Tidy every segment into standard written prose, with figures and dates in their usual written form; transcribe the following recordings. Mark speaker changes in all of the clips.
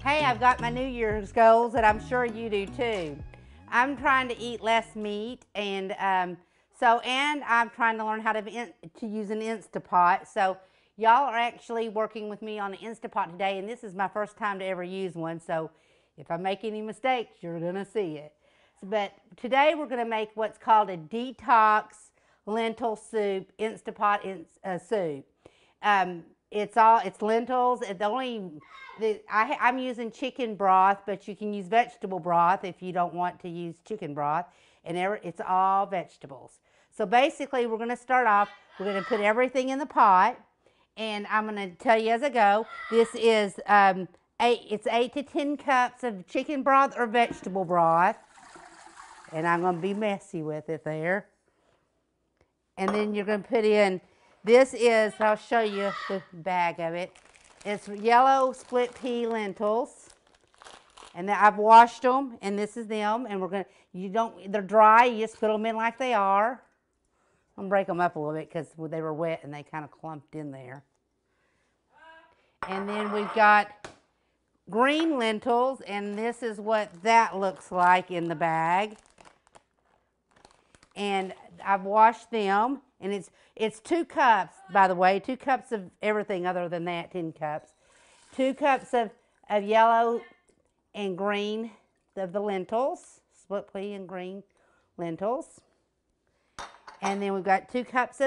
Speaker 1: Hey, I've got my New Year's goals that I'm sure you do too. I'm trying to eat less meat, and I'm trying to learn how to use an Instapot. So y'all are actually working with me on an Instapot today, and this is my first time to ever use one. So if I make any mistakes, you're gonna see it. But today we're gonna make what's called a detox lentil soup, Instapot soup. It's lentils. I'm using chicken broth, but you can use vegetable broth if you don't want to use chicken broth. And it's all vegetables. So basically, we're going to start off. We're going to put everything in the pot, and I'm going to tell you as I go. This is 8 to 10 cups of chicken broth or vegetable broth, and I'm going to be messy with it there. And then you're going to put in. I'll show you the bag of it. It's yellow split pea lentils, and I've washed them, and this is them. And they're dry. You just put them in like they are. I'm gonna break them up a little bit because they were wet and they kind of clumped in there. And then we've got green lentils, and this is what that looks like in the bag. And I've washed them. And it's 2 cups, by the way, 2 cups of everything other than that, 10 cups. 2 cups of yellow and green of the lentils, split pea and green lentils. And then we've got 2 cups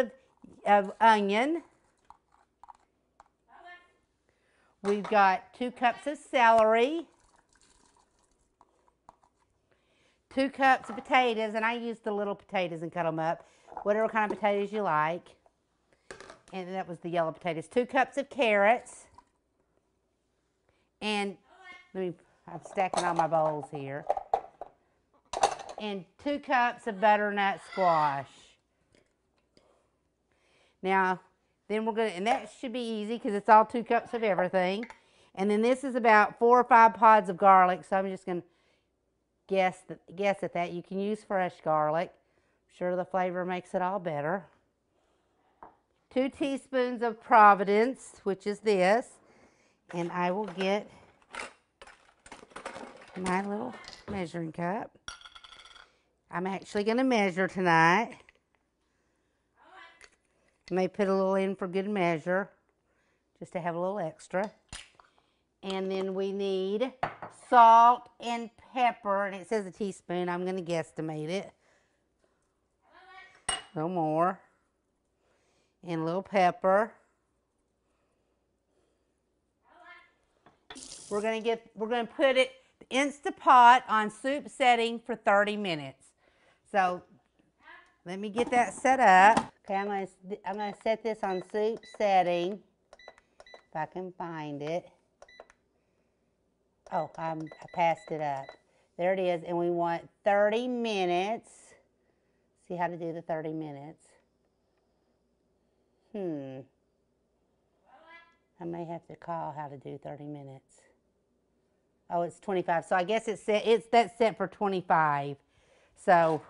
Speaker 1: of onion. We've got 2 cups of celery. 2 cups of potatoes, and I use the little potatoes and cut them up. Whatever kind of potatoes you like. And that was the yellow potatoes. 2 cups of carrots. And I'm stacking all my bowls here. And 2 cups of butternut squash. Now, then and that should be easy because it's all 2 cups of everything. And then this is about 4 or 5 pods of garlic. So I'm just going to guess at that. You can use fresh garlic. Sure, the flavor makes it all better. 2 teaspoons of Provence, which is this, and I will get my little measuring cup. I'm actually going to measure tonight. I may put a little in for good measure, just to have a little extra. And then we need salt and pepper, and it says a teaspoon. I'm going to guesstimate it. A little more, and a little pepper. We're going to put it Instapot on soup setting for 30 minutes. So let me get that set up. Okay, I'm going to set this on soup setting if I can find it. Oh, I passed it up. There it is, and we want 30 minutes. See how to do the 30 minutes. I may have to call how to do 30 minutes. Oh, it's 25. So I guess that's set for 25. So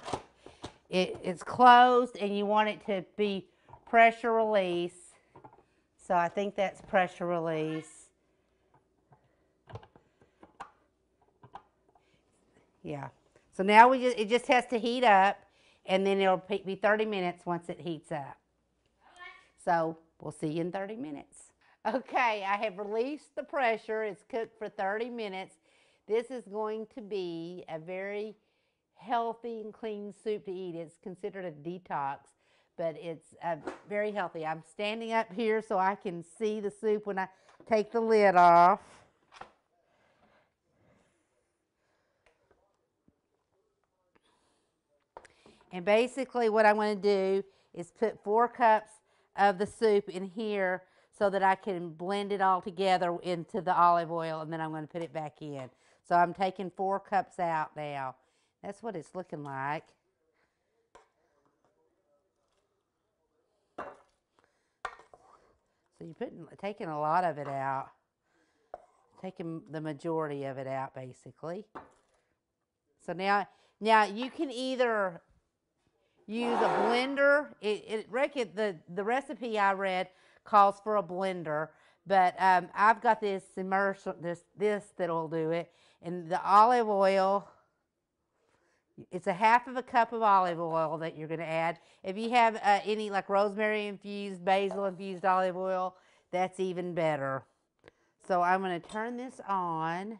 Speaker 1: it's closed, and you want it to be pressure release. So I think that's pressure release. Yeah. So now it just has to heat up. And then it'll be 30 minutes once it heats up. So we'll see you in 30 minutes. Okay, I have released the pressure. It's cooked for 30 minutes. This is going to be a very healthy and clean soup to eat. It's considered a detox, but it's very healthy. I'm standing up here so I can see the soup when I take the lid off. And basically what I'm going to do is put 4 cups of the soup in here so that I can blend it all together into the olive oil, and then I'm going to put it back in. So I'm taking 4 cups out now. That's what it's looking like. So you're taking a lot of it out. Taking the majority of it out, basically. So now you can either use a blender. The recipe I read calls for a blender, But I've got this immersion, this that'll do it. And the olive oil, it's a half of a cup of olive oil that you're going to add. If you have any like rosemary infused, basil infused olive oil, that's even better. So I'm going to turn this on.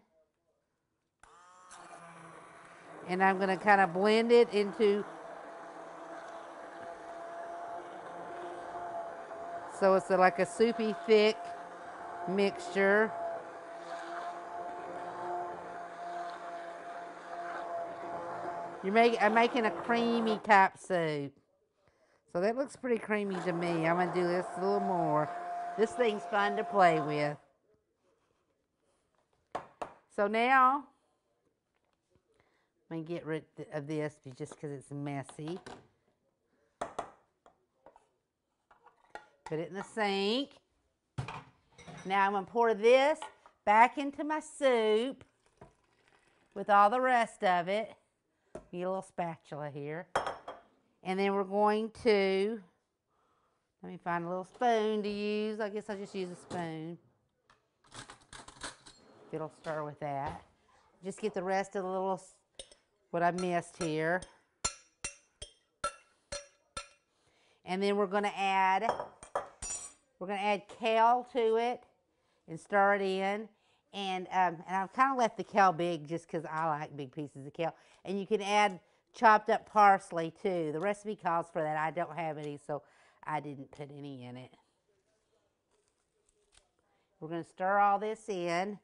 Speaker 1: And I'm going to kind of blend it into, so it's like a soupy thick mixture. I'm making a creamy type soup. So that looks pretty creamy to me. I'm going to do this a little more. This thing's fun to play with. So now, I'm going to get rid of this just because it's messy. Put it in the sink. Now I'm going to pour this back into my soup with all the rest of it. Get a little spatula here. And then we're going to, let me find a little spoon to use. I guess I'll just use a spoon. It'll stir with that. Just get the rest of the little, what I missed here. And then we're going to add kale to it and stir it in. And I've kind of left the kale big just because I like big pieces of kale. And you can add chopped up parsley too. The recipe calls for that. I don't have any, so I didn't put any in it. We're going to stir all this in.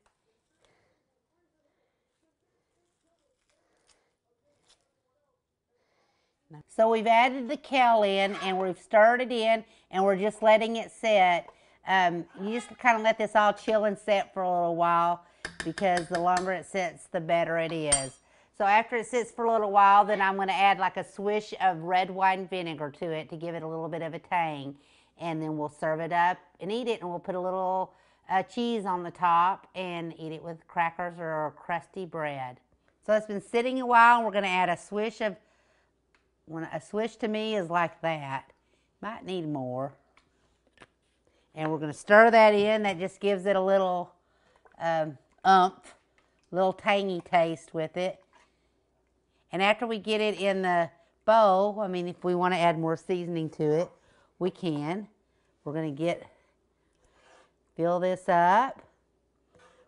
Speaker 1: So we've added the kale in and we've stirred it in and we're just letting it set. You just kind of let this all chill and set for a little while because the longer it sits, the better it is. So after it sits for a little while, then I'm going to add like a swish of red wine vinegar to it to give it a little bit of a tang. And then we'll serve it up and eat it. And we'll put a little cheese on the top and eat it with crackers or crusty bread. So it's been sitting a while and we're going to add a swish of, a swish to me is like that. Might need more. And we're going to stir that in. That just gives it a little little tangy taste with it. And after we get it in the bowl, I mean, if we want to add more seasoning to it, we can. We're going to fill this up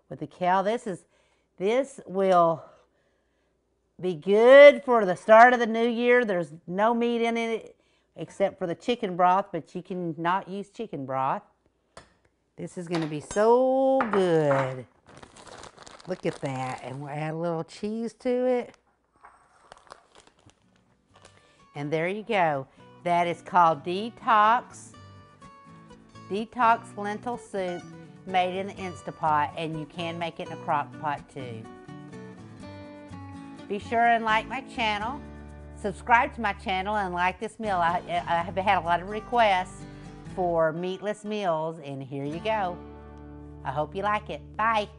Speaker 1: with the kale. This will be good for the start of the new year. There's no meat in it except for the chicken broth, but you can not use chicken broth. This is going to be so good. Look at that. And we'll add a little cheese to it. And there you go. That is called detox lentil soup made in the Instapot, and you can make it in a crock pot too. Be sure and like my channel, subscribe to my channel, and like this meal. I have had a lot of requests for meatless meals, and here you go. I hope you like it. Bye.